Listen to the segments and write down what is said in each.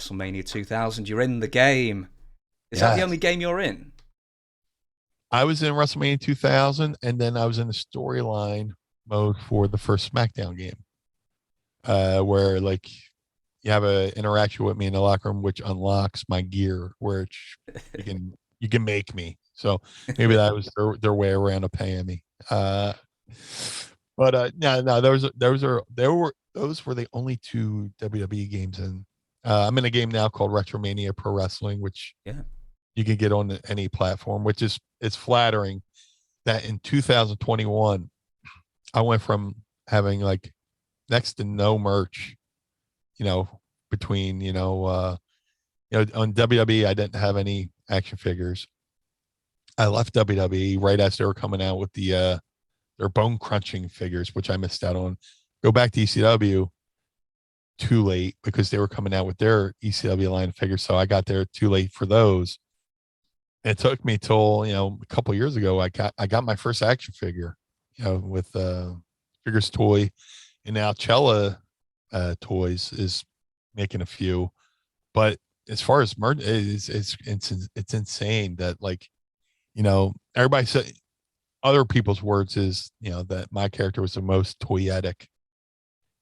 WrestleMania 2000. You're in the game. Is that the Yeah, only game you're in? I was in WrestleMania 2000, and then I was in the storyline mode for the first SmackDown game, where like you have a interaction with me in the locker room, which unlocks my gear, which you can make me. So maybe that was their way around of paying me. But no, no, those were the only two WWE games, and I'm in a game now called Retromania Pro Wrestling, which Yeah. you can get on any platform. Which is it's flattering that in 2021 I went from having like next to no merch, you know, between on WWE I didn't have any action figures. I left WWE right as they were coming out with their bone crunching figures, which I missed out on. Go back to ECW too late because they were coming out with their ECW line of figures. So I got there too late for those. It took me till, a couple of years ago, I got my first action figure, with figures toy, and now Cella toys is making a few. But as far as merch, it's insane that like, everybody said other people's words is, that my character was the most toyetic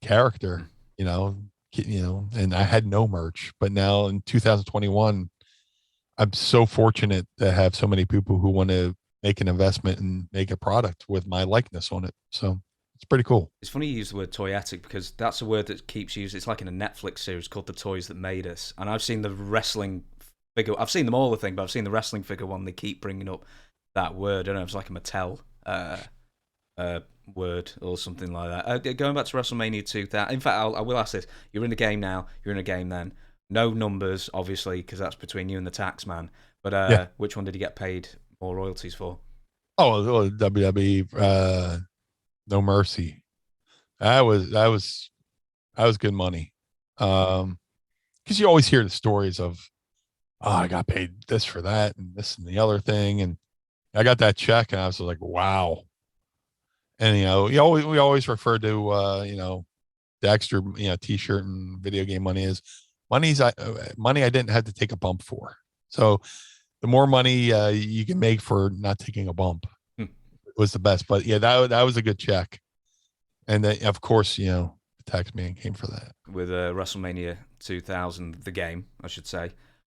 character, and I had no merch. But now in 2021, I'm so fortunate to have so many people who want to make an investment and make a product with my likeness on it. So it's pretty cool. It's funny you use the word toyetic because that's a word that keeps used. It's like in a Netflix series called The Toys That Made Us. And I've seen the wrestling figure. I've seen them all, I think, but I've seen the wrestling figure one. They keep bringing up that word. I don't know. It's like a Mattel word or something like that. Going back to WrestleMania 2000. In fact, I will ask this. You're in a game now. You're in a game then. No numbers, obviously, because that's between you and the tax man. But Yeah. which one did you get paid more royalties for? Oh, WWE, No Mercy. That was good money. Because you always hear the stories of, oh, I got paid this for that and this and the other thing, and I got that check, and I was like, wow. And we always refer to the extra t-shirt and video game money is money I didn't have to take a bump for. So the more money you can make for not taking a bump Hmm. was the best. But yeah, that was a good check. And then of course, the tax man came for that. With WrestleMania 2000, the game, I should say.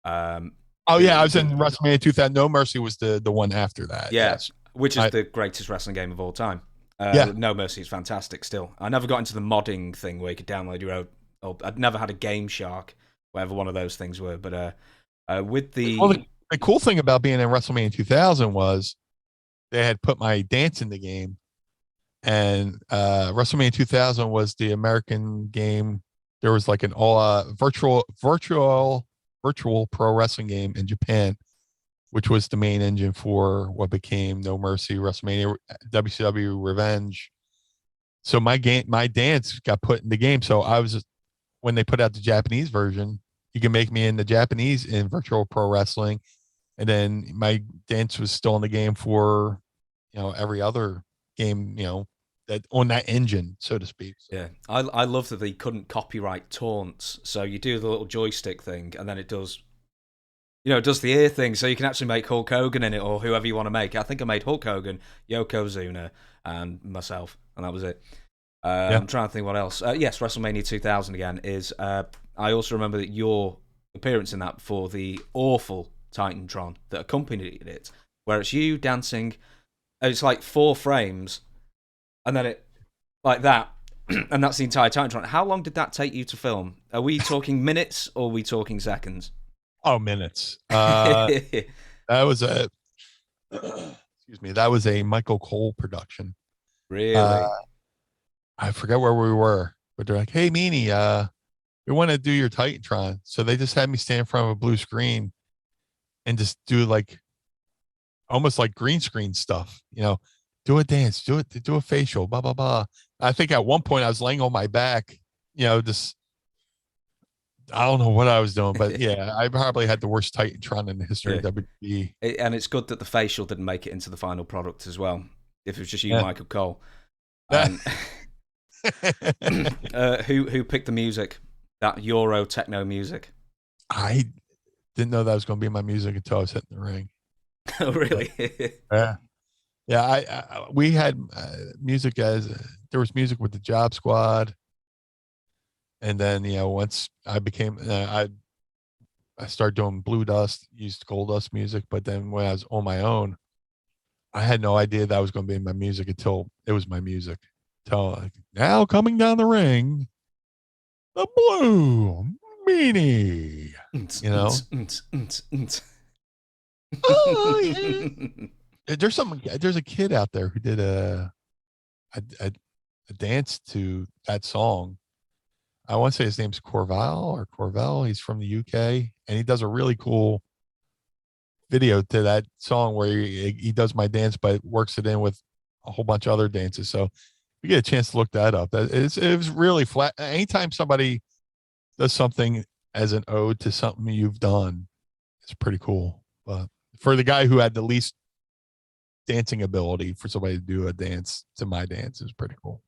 Oh yeah, I was in The WrestleMania 2000. No Mercy was the one after that. yeah, Yes. which is I the greatest wrestling game of all time. Yeah. No Mercy is fantastic. Still, I never got into the modding thing where you could download your own. I'd never had a Game Shark, whatever one of those things were. But with Well, the the cool thing about being in WrestleMania 2000 was they had put my dance in the game, and WrestleMania 2000 was the American game. There was like an all virtual pro wrestling game in Japan, which was the main engine for what became No Mercy, WrestleMania, WCW Revenge. So my dance got put in the game. So I was when they put out the Japanese version, you can make me in the Japanese in virtual pro wrestling, and then my dance was still in the game for every other game that on that engine, so to speak. So, yeah, I love that they couldn't copyright taunts. So you do the little joystick thing, and then it does. It does the ear thing, so you can actually make Hulk Hogan in it or whoever you want to make. I think I made Hulk Hogan, Yokozuna, and myself, and that was it. yeah. I'm trying to think what else. Yes, WrestleMania 2000 again is. I also remember that your appearance in that for the awful Titantron that accompanied it, where it's you dancing. And it's like 4 frames, and then it like that, and that's the entire Titantron. How long did that take you to film? Are we talking minutes or are we talking seconds? Oh, minutes. That was a excuse me. That was a Michael Cole production. Uh, Really? I forget where we were, but they're like, "Hey, Meanie, we want to do your Titantron." So they just had me stand in front of a blue screen and just do like almost like green screen stuff. Do a dance, do a facial, blah blah blah. I think at one point I was laying on my back, just I don't know what I was doing, but yeah, I probably had the worst Titantron in the history Yeah. of WWE. And it's good that the facial didn't make it into the final product as well. If it was just you, Yeah. Michael Cole. That Um, who picked the music? That Euro techno music. I didn't know that was going to be my music until I was hitting the ring. Oh, But, really? yeah. Yeah. We had music as there was music with the Job Squad. And then, once I became, I started doing Blue Dust, used Gold Dust music. But then when I was on my own, I had no idea that was going to be my music until it was my music. Till like, now coming down the ring, the Blue Meanie. You know, oh yeah. There's a kid out there who did a, a, a dance to that song. I want to say his name's Corval. He's from the UK, and he does a really cool video to that song where he does my dance, but works it in with a whole bunch of other dances. So you get a chance to look that up. It was really flat. Anytime somebody does something as an ode to something you've done, it's pretty cool. But for the guy who had the least dancing ability, for somebody to do a dance to my dance is pretty cool.